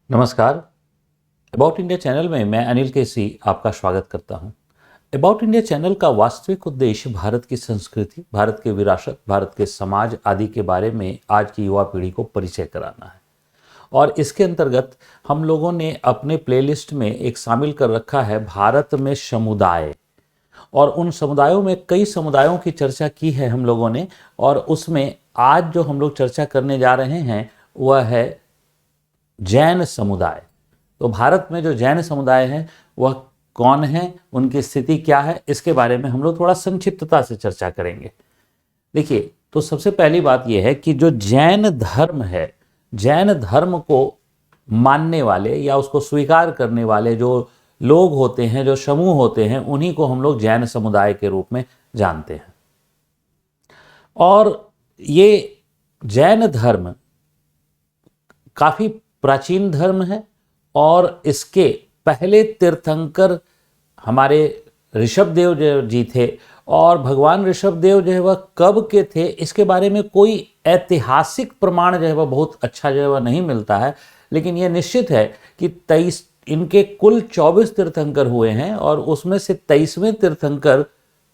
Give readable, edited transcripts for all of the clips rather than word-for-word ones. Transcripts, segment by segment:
नमस्कार। About India channel में मैं अनिल केसी आपका स्वागत करता हूं। अबाउट इंडिया चैनल का वास्तविक उद्देश्य भारत की संस्कृति, भारत की विरासत, भारत के समाज आदि के बारे में आज की युवा पीढ़ी को परिचय कराना है। और इसके अंतर्गत हम लोगों ने अपने प्लेलिस्ट में एक शामिल कर रखा है भारत में समुदाय, और उन समुदायों में कई समुदायों की चर्चा की है हम लोगों ने। और उसमें आज जो हम लोग चर्चा करने जा रहे हैं वह है जैन समुदाय। तो भारत में जो जैन समुदाय है वह कौन है, उनकी स्थिति क्या है, इसके बारे में हम लोग थोड़ा संक्षिप्तता से चर्चा करेंगे। देखिए, तो सबसे पहली बात यह है कि जो जैन धर्म है, जैन धर्म को मानने वाले या उसको स्वीकार करने वाले जो लोग होते हैं, जो समूह होते हैं, उन्हीं को हम लोग जैन समुदाय के रूप में जानते हैं। और ये जैन धर्म काफ़ी प्राचीन धर्म है और इसके पहले तीर्थंकर हमारे ऋषभदेव जी थे। और भगवान ऋषभदेव जो है वह कब के थे, इसके बारे में कोई ऐतिहासिक प्रमाण जो है वह बहुत अच्छा जो है वह नहीं मिलता है। लेकिन यह निश्चित है कि 23 इनके कुल 24 तीर्थंकर हुए हैं और उसमें से 23वें तीर्थंकर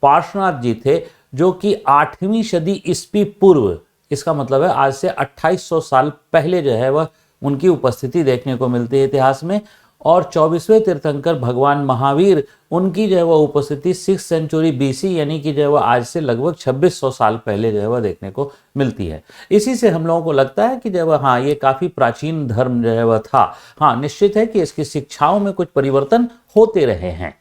पार्श्वनाथ जी थे, जो कि 8वीं सदी ईस्वी पूर्व, इसका मतलब है आज से 2800 साल पहले जो है वह उनकी उपस्थिति देखने को मिलती है इतिहास में। और 24वें तीर्थंकर भगवान महावीर, उनकी जो है वह उपस्थिति 6th सेंचुरी BC यानी कि जो है वह आज से लगभग 2600 साल पहले जो है वह देखने को मिलती है। इसी से हम लोगों को लगता है कि जो है हाँ, ये काफ़ी प्राचीन धर्म जो है वह था। हाँ, निश्चित है कि इसकी शिक्षाओं में कुछ परिवर्तन होते रहे हैं,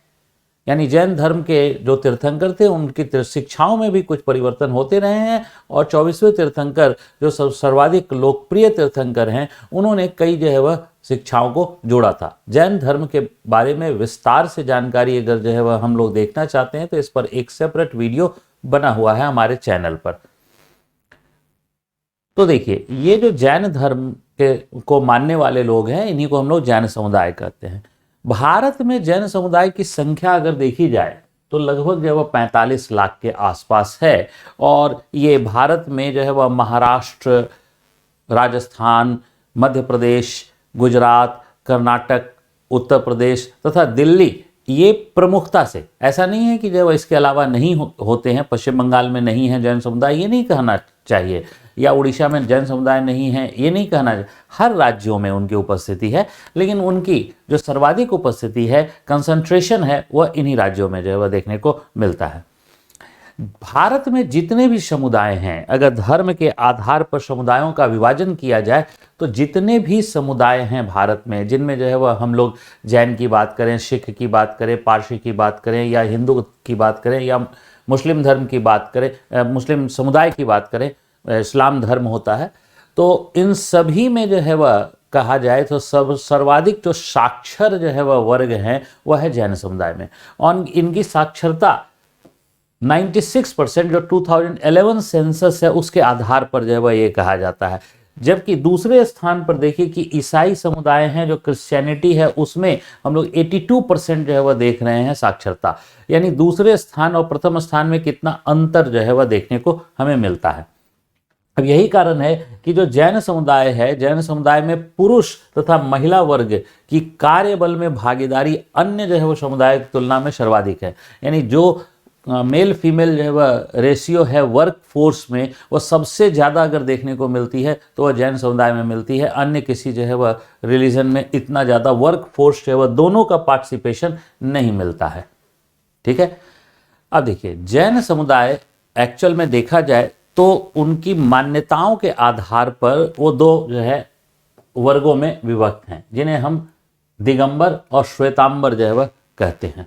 यानी जैन धर्म के जो तीर्थंकर थे उनकी शिक्षाओं में भी कुछ परिवर्तन होते रहे हैं। और 24वें तीर्थंकर जो सर्वाधिक लोकप्रिय तीर्थंकर हैं, उन्होंने कई जो है वह शिक्षाओं को जोड़ा था। जैन धर्म के बारे में विस्तार से जानकारी अगर जो है वह हम लोग देखना चाहते हैं तो इस पर एक सेपरेट वीडियो बना हुआ है हमारे चैनल पर। तो देखिए, ये जो जैन धर्म को मानने वाले लोग हैं, इन्हीं को हम लोग जैन समुदाय कहते हैं। भारत में जैन समुदाय की संख्या अगर देखी जाए तो लगभग जो है वह 45 लाख के आसपास है। और ये भारत में जो है वह महाराष्ट्र, राजस्थान, मध्य प्रदेश, गुजरात, कर्नाटक, उत्तर प्रदेश तथा दिल्ली, ये प्रमुखता से, ऐसा नहीं है कि जो इसके अलावा नहीं होते हैं। पश्चिम बंगाल में नहीं है जैन समुदाय, ये नहीं कहना चाहिए, या उड़ीसा में जैन समुदाय नहीं है, ये नहीं कहना चाहिए। हर राज्यों में उनकी उपस्थिति है, लेकिन उनकी जो सर्वाधिक उपस्थिति है, कंसंट्रेशन है, वह इन्हीं राज्यों में जो है वह देखने को मिलता है। भारत में जितने भी समुदाय हैं, अगर धर्म के आधार पर समुदायों का विभाजन किया जाए तो जितने भी समुदाय हैं भारत में, जिनमें जो है वह हम लोग जैन की बात करें, सिख की बात करें, पारसी की बात करें, या हिंदू की बात करें, या मुस्लिम धर्म की बात करें, मुस्लिम समुदाय की बात करें, इस्लाम धर्म होता है, तो इन सभी में जो है वह कहा जाए तो सर्वाधिक जो साक्षर जो है वह वर्ग हैं वह है जैन समुदाय में। और इनकी साक्षरता 96% जो 2011 सेंसस है उसके आधार पर जो है वह ये कहा जाता है। जबकि दूसरे स्थान पर देखिए कि ईसाई समुदाय हैं, जो क्रिश्चियनिटी है, उसमें हम लोग 82% जो है वह देख रहे हैं साक्षरता। यानी दूसरे स्थान और प्रथम स्थान में कितना अंतर जो है वह देखने को हमें मिलता है। अब यही कारण है कि जो जैन समुदाय है, जैन समुदाय में पुरुष तथा महिला वर्ग की कार्यबल में भागीदारी अन्य जो है वो समुदाय की तुलना में सर्वाधिक है। यानी जो मेल फीमेल जो है वह रेशियो है वर्क फोर्स में, वह सबसे ज़्यादा अगर देखने को मिलती है तो वह जैन समुदाय में मिलती है। अन्य किसी जो है वह रिलीजन में इतना ज़्यादा वर्क फोर्स जो है वह दोनों का पार्टिसिपेशन नहीं मिलता है। ठीक है। अब देखिए, जैन समुदाय एक्चुअल में देखा जाए तो उनकी मान्यताओं के आधार पर वो दो जो है वर्गों में विभक्त हैं, जिन्हें हम दिगंबर और श्वेतांबर जो है वह कहते हैं।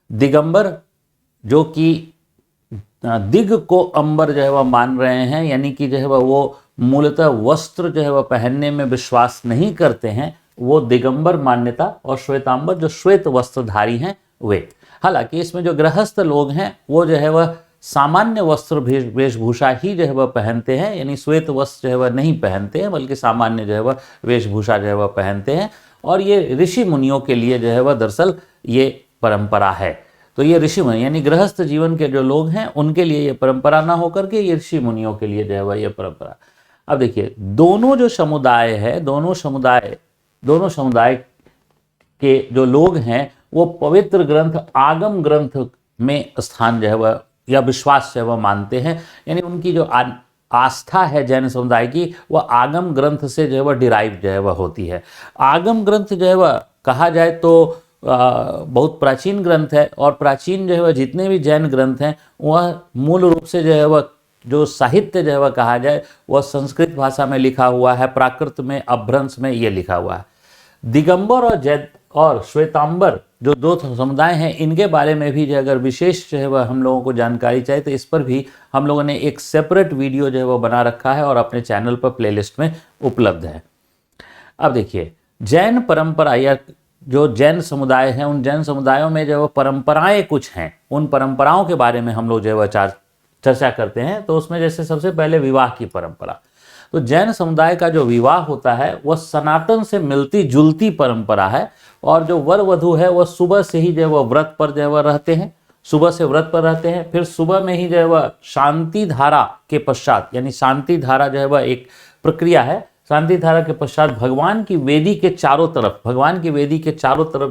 दिगंबर जो कि दिग को अंबर जो है वह मान रहे हैं, यानी कि जो है वह वो मूलतः वस्त्र जो है वह पहनने में विश्वास नहीं करते हैं, वो दिगंबर मान्यता। और श्वेतांबर जो श्वेत वस्त्रधारी हैं वे। हालांकि इसमें जो गृहस्थ लोग हैं वो जो है वह सामान्य वस्त्र वेशभूषा ही जो है वह पहनते हैं, यानी श्वेत वस्त्र जो है वह नहीं पहनते हैं, बल्कि सामान्य जो है वह वेशभूषा जो है वह पहनते हैं। और ये ऋषि मुनियों के लिए जो है वह दरअसल ये परंपरा है। तो ये ऋषि मुनि यानी गृहस्थ जीवन के जो लोग हैं उनके लिए ये परंपरा ना होकर के ये ऋषि मुनियों के लिए जो है वह ये परंपरा। अब देखिए, दोनों जो समुदाय है, दोनों समुदाय दोनों समुदाय के जो लोग हैं वो पवित्र ग्रंथ आगम ग्रंथ में स्थान जो है वह या विश्वास जो है वह मानते हैं। यानी उनकी जो आस्था है जैन समुदाय की वह आगम ग्रंथ से जो है वह डिराइव जो है वह होती है। आगम ग्रंथ जो है वह कहा जाए तो बहुत प्राचीन ग्रंथ है, और प्राचीन जो है वह जितने भी जैन ग्रंथ हैं वह मूल रूप से जो है वह जो साहित्य जो है वह कहा जाए वह संस्कृत भाषा में लिखा हुआ है, प्राकृत में, अपभ्रंश में ये लिखा हुआ है। दिगंबर और जैन और श्वेतांबर जो दो समुदाय हैं इनके बारे में भी जो अगर विशेष जो है वह हम लोगों को जानकारी चाहिए तो इस पर भी हम लोगों ने एक सेपरेट वीडियो जो है वह बना रखा है और अपने चैनल पर प्लेलिस्ट में उपलब्ध है। अब देखिए, जैन परंपरा या जो जैन समुदाय हैं उन जैन समुदायों में जो परंपराएं कुछ हैं, उन परंपराओं के बारे में हम लोग जो है चर्चा करते हैं। तो उसमें जैसे सबसे पहले विवाह की परंपरा, तो जैन समुदाय का जो विवाह होता है वह सनातन से मिलती जुलती परंपरा है, और जो वर वधू है वह सुबह से ही जो है वह व्रत पर जो है वह रहते हैं, सुबह से व्रत पर रहते हैं, फिर सुबह में ही जो है वह शांति धारा के पश्चात, यानी शांति धारा जो है वह एक प्रक्रिया है, शांति धारा के पश्चात भगवान की वेदी के चारों तरफ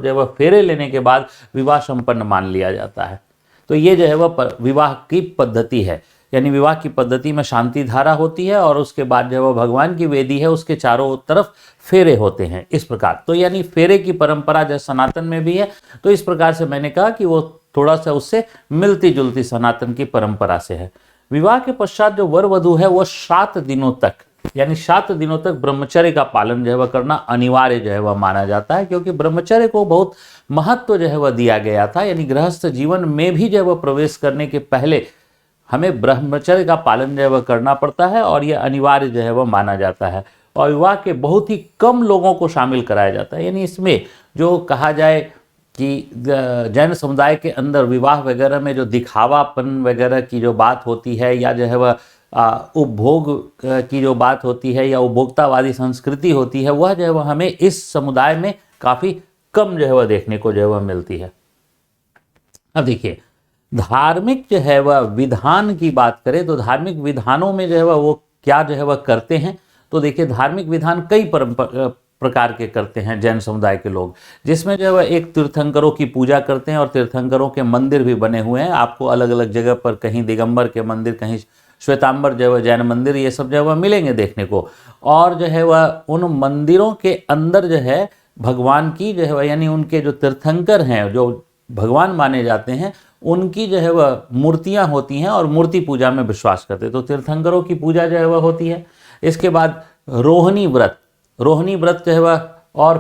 जो है वह फेरे लेने के बाद विवाह संपन्न मान लिया जाता है। तो ये जो है वह विवाह की पद्धति है, यानी विवाह की पद्धति में शांति धारा होती है और उसके बाद जो है वह भगवान की वेदी है उसके चारों तरफ फेरे होते हैं, इस प्रकार। तो यानी फेरे की परंपरा जो सनातन में भी है, तो इस प्रकार से मैंने कहा कि वो थोड़ा सा उससे मिलती जुलती सनातन की परंपरा से है। विवाह के पश्चात जो वर वधू है वह 7 दिनों तक, यानी 7 दिनों तक ब्रह्मचर्य का पालन जो है वह करना अनिवार्य जो है वह माना जाता है, क्योंकि ब्रह्मचर्य को बहुत महत्व जो है वह दिया गया था। यानी गृहस्थ जीवन में भी जो है वह प्रवेश करने के पहले हमें ब्रह्मचर्य का पालन जो है वह करना पड़ता है और यह अनिवार्य जो है वह माना जाता है। और विवाह के बहुत ही कम लोगों को शामिल कराया जाता है, यानी इसमें जो कहा जाए कि जैन समुदाय के अंदर विवाह वगैरह में जो दिखावापन वगैरह की जो बात होती है, या जो है वह उपभोग की जो बात होती है या उपभोक्तावादी संस्कृति होती है, वह जो है वह हमें इस समुदाय में काफ़ी कम जो है वह देखने को जो है वह मिलती है। अब देखिए, धार्मिक जो है वह विधान की बात करें तो धार्मिक विधानों में जो है वह वो क्या जो है वह करते हैं, तो देखिए धार्मिक विधान कई प्रकार के करते हैं जैन समुदाय के लोग, जिसमें जो है वह एक तीर्थंकरों की पूजा करते हैं और तीर्थंकरों के मंदिर भी बने हुए हैं। आपको अलग अलग जगह पर कहीं दिगंबर के मंदिर, कहीं श्वेतांबर जो है वह जैन मंदिर, ये सब जो है वह मिलेंगे देखने को। और जो है वह उन मंदिरों के अंदर जो है भगवान की जो है वह, यानी उनके जो तीर्थंकर हैं जो भगवान माने जाते हैं, उनकी जो है वह मूर्तियां होती हैं और मूर्ति पूजा में विश्वास करते हैं। तो तीर्थंकरों की पूजा जो है वह होती है। इसके बाद रोहिणी व्रत जो है वह और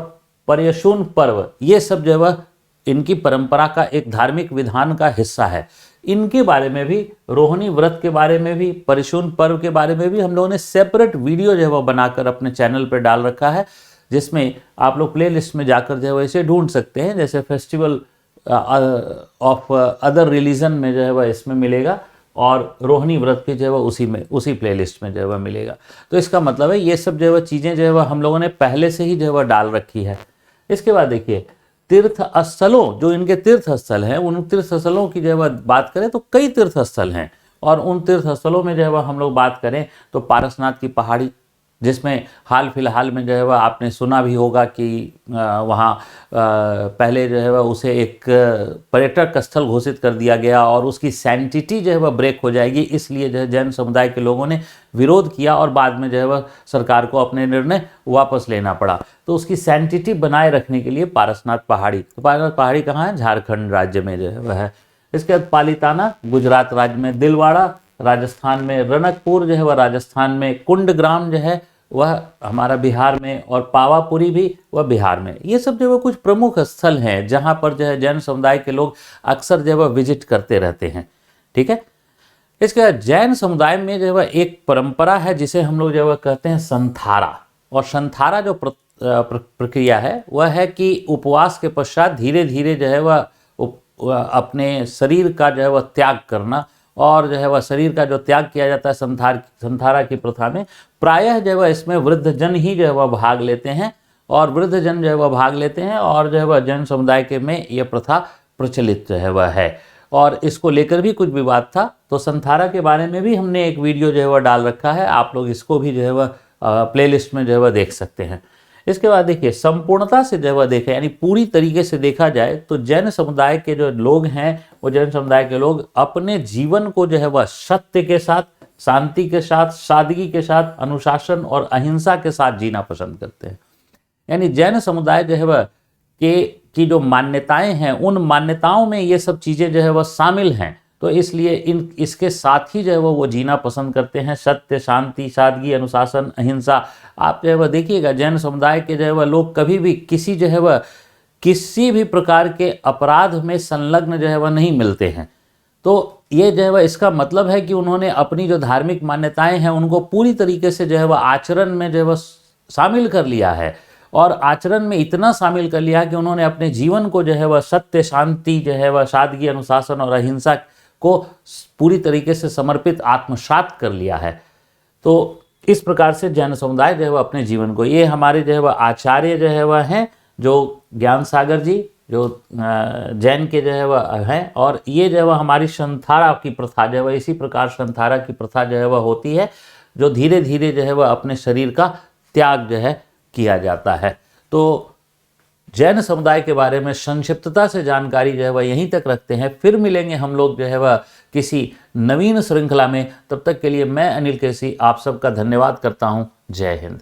पर्युषण पर्व, ये सब जो है वह इनकी परंपरा का एक धार्मिक विधान का हिस्सा है। इनके बारे में भी, रोहिणी व्रत के बारे में भी, पर्युषण पर्व के बारे में भी हम लोगों ने सेपरेट वीडियो जो है वह बनाकर अपने चैनल पर डाल रखा है, जिसमें आप लोग प्ले लिस्ट में जाकर जो है वह इसे ढूंढ सकते हैं। जैसे फेस्टिवल ऑफ अदर रिलीजन में जो है वह इसमें मिलेगा, और रोहिणी व्रत भी जो है वह उसी प्लेलिस्ट में जो है वह मिलेगा। तो इसका मतलब है ये सब जो है वह चीज़ें जो है वह हम लोगों ने पहले से ही जो है वह डाल रखी है। इसके बाद देखिए, तीर्थ स्थलों, जो इनके तीर्थ स्थल हैं, उन तीर्थ स्थलों की जो है वह बात करें तो कई तीर्थ स्थल हैं, और उन तीर्थ स्थलों में जो है वह हम लोग बात करें तो पारसनाथ की पहाड़ी, जिसमें हाल फिलहाल में जो है वह आपने सुना भी होगा कि वहाँ पहले जो है वह उसे एक पर्यटक स्थल घोषित कर दिया गया और उसकी सैंटिटी जो है वह ब्रेक हो जाएगी, इसलिए जो है जैन समुदाय के लोगों ने विरोध किया और बाद में जो है वह सरकार को अपने निर्णय वापस लेना पड़ा। तो उसकी सैंटिटी बनाए रखने के लिए पारसनाथ पहाड़ी, तो पारसनाथ पहाड़ी कहाँ है? झारखंड राज्य में जो है वह है। इसके बाद पालीताना गुजरात राज्य में, दिलवाड़ा राजस्थान में, रनकपुर जो है वह राजस्थान में, कुंडग्राम जो है वह हमारा बिहार में, और पावापुरी भी वह बिहार में। ये सब जो है कुछ प्रमुख स्थल हैं जहाँ पर जो है जैन समुदाय के लोग अक्सर जो है वह विजिट करते रहते हैं। ठीक है। इसके बाद जैन समुदाय में जो है वह एक परंपरा है जिसे हम लोग जो है वह कहते हैं संथारा। और संथारा जो प्रक्रिया है वह है कि उपवास के पश्चात धीरे धीरे जो है वह अपने शरीर का जो है वह त्याग करना, और जो है वह शरीर का जो त्याग किया जाता है संथारा की प्रथा में, प्रायः जो है वह इसमें वृद्धजन ही जो है वह भाग लेते हैं, और वृद्धजन जो है वह भाग लेते हैं, और जो है वह जैन समुदाय के में ये प्रथा प्रचलित जो है वह है। और इसको लेकर भी कुछ विवाद था, तो संथारा के बारे में भी हमने एक वीडियो जो है वह डाल रखा है, आप लोग इसको भी जो है वह प्लेलिस्ट में जो है वह देख सकते हैं। इसके बाद देखिए संपूर्णता से जब देखें यानी पूरी तरीके से देखा जाए तो जैन समुदाय के जो लोग हैं वो जैन समुदाय के लोग अपने जीवन को जो है वह सत्य के साथ, शांति के साथ, सादगी के साथ, अनुशासन और अहिंसा के साथ जीना पसंद करते हैं। यानी जैन समुदाय जो है वह की जो मान्यताएं हैं उन मान्यताओं में ये सब चीज़ें जो है वह शामिल हैं, तो इसलिए इसके साथ ही जो है वो जीना पसंद करते हैं। सत्य, शांति, सादगी, अनुशासन, अहिंसा। आप जो है वह देखिएगा जैन समुदाय के जो है वह लोग कभी भी किसी जो है वह किसी भी प्रकार के अपराध में संलग्न जो है वह नहीं मिलते हैं। तो ये जो है वह इसका मतलब है कि उन्होंने अपनी जो धार्मिक मान्यताएं हैं उनको पूरी तरीके से जो है वह आचरण में जो है वह शामिल कर लिया है, और आचरण में इतना शामिल कर लिया कि उन्होंने अपने जीवन को जो है वह सत्य, शांति, जो है वह सादगी, अनुशासन और अहिंसा को पूरी तरीके से समर्पित, आत्मसात कर लिया है। तो इस प्रकार से जैन समुदाय जो है वह अपने जीवन को, ये हमारे जो है वह आचार्य जो है वह हैं, जो ज्ञान सागर जी जो जैन के जो है वह हैं, और ये जो है वह हमारी संथारा की प्रथा जो है वह इसी प्रकार संथारा की प्रथा जो है वह होती है, जो धीरे धीरे जो है वह अपने शरीर का त्याग जो है किया जाता है। तो जैन समुदाय के बारे में संक्षिप्तता से जानकारी जो है वह यहीं तक रखते हैं। फिर मिलेंगे हम लोग जो है वह किसी नवीन श्रृंखला में। तब तक के लिए मैं अनिल केसी आप सबका धन्यवाद करता हूँ। जय हिंद।